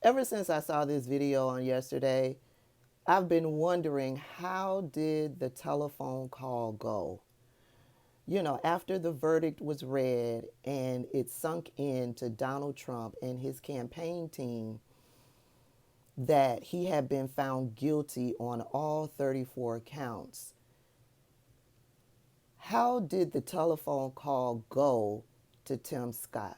Ever since I saw this video on yesterday, I've been wondering, how did the telephone call go? You know, after the verdict was read and it sunk in to Donald Trump and his campaign team that he had been found guilty on all 34 counts, how did the telephone call go to Tim Scott?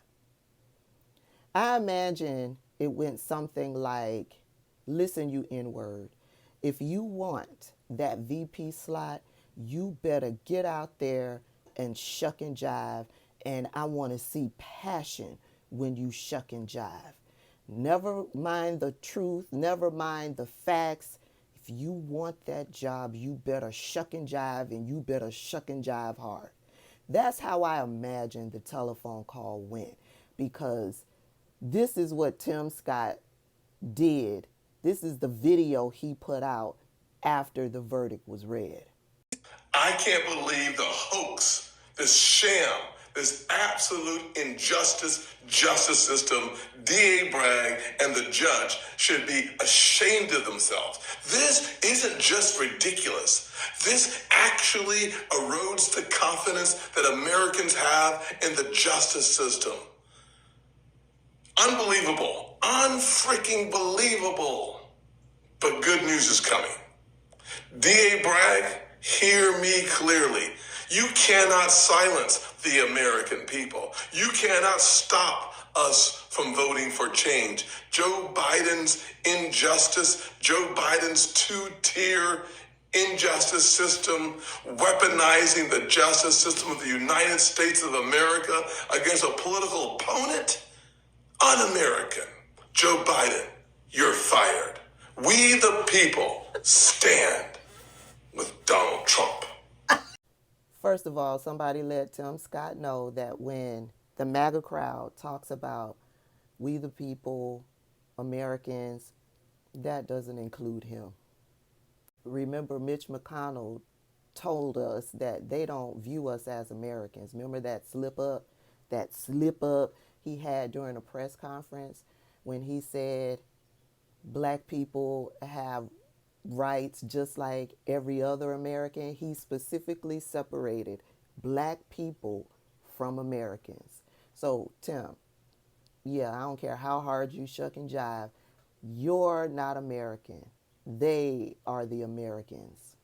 I imagine it went something like, listen, you N-word, if you want that VP slot, you better get out there and shuck and jive. And I want to see passion when you shuck and jive. Never mind the truth, never mind the facts. If you want that job, you better shuck and jive, and you better shuck and jive hard. That's how I imagine the telephone call went, because this is what Tim Scott did. This is the video he put out after the verdict was read. I can't believe the hoax, this sham, this absolute injustice justice system. D.A. Bragg and the judge should be ashamed of themselves. This isn't just ridiculous. This actually erodes the confidence that Americans have in the justice system. Unbelievable. Unfreaking believable. But good news is coming. D.A. Bragg, hear me clearly. You cannot silence the American people. You cannot stop us from voting for change. Joe Biden's injustice, Joe Biden's two-tier injustice system, weaponizing the justice system of the United States of America against a political opponent, un-American. Joe Biden, you're fired. We the people stand with Donald Trump. First of all, somebody let Tim Scott know that when the MAGA crowd talks about we the people, Americans, that doesn't include him. Remember, Mitch McConnell told us that they don't view us as Americans. Remember that slip up he had during a press conference when he said black people have rights just like every other American. He specifically separated black people from Americans. So, Tim, yeah, I don't care how hard you shuck and jive, you're not American. They are the Americans.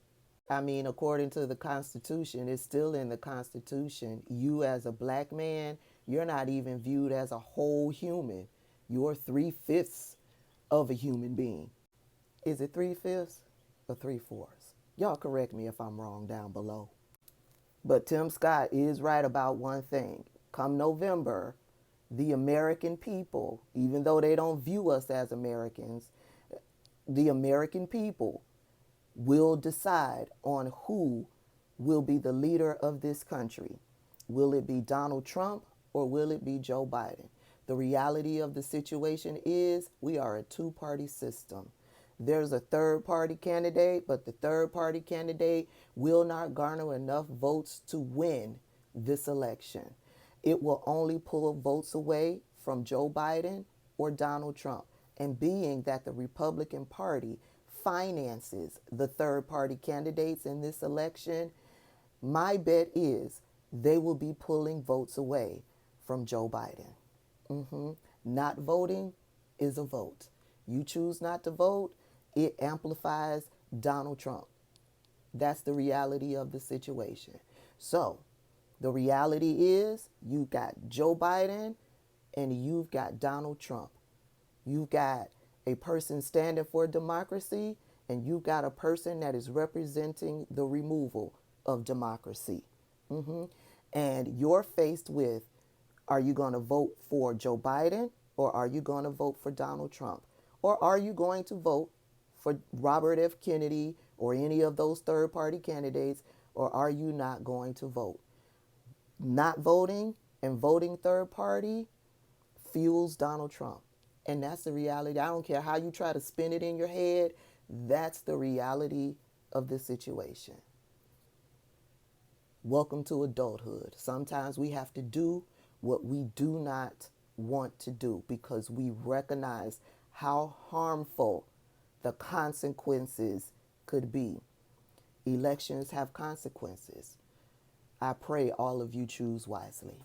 I mean, according to the Constitution, it's still in the Constitution. You as a black man, you're not even viewed as a whole human. You're 3/5 of a human being. Is it 3/5 or 3/4? Y'all correct me if I'm wrong down below. But Tim Scott is right about one thing. Come November, the American people, even though they don't view us as Americans, the American people will decide on who will be the leader of this country. Will it be Donald Trump or will it be Joe Biden? The reality of the situation is we are a two-party system. There's a third-party candidate, but the third-party candidate will not garner enough votes to win this election. It will only pull votes away from Joe Biden or Donald Trump. And being that the Republican Party finances the third-party candidates in this election, my bet is they will be pulling votes away from Joe Biden. Not voting is a vote. You choose not to vote, it amplifies Donald Trump. That's the reality of the situation. So, the reality is you got Joe Biden and you've got Donald Trump. You've got a person standing for democracy, and you've got a person that is representing the removal of democracy. And you're faced with, are you going to vote for Joe Biden or are you going to vote for Donald Trump? Or are you going to vote for Robert F. Kennedy or any of those third-party candidates, or are you not going to vote? Not voting and voting third party fuels Donald Trump. And that's the reality. I don't care how you try to spin it in your head. That's the reality of the situation. Welcome to adulthood. Sometimes we have to do what we do not want to do because we recognize how harmful the consequences could be. Elections have consequences. I pray all of you choose wisely.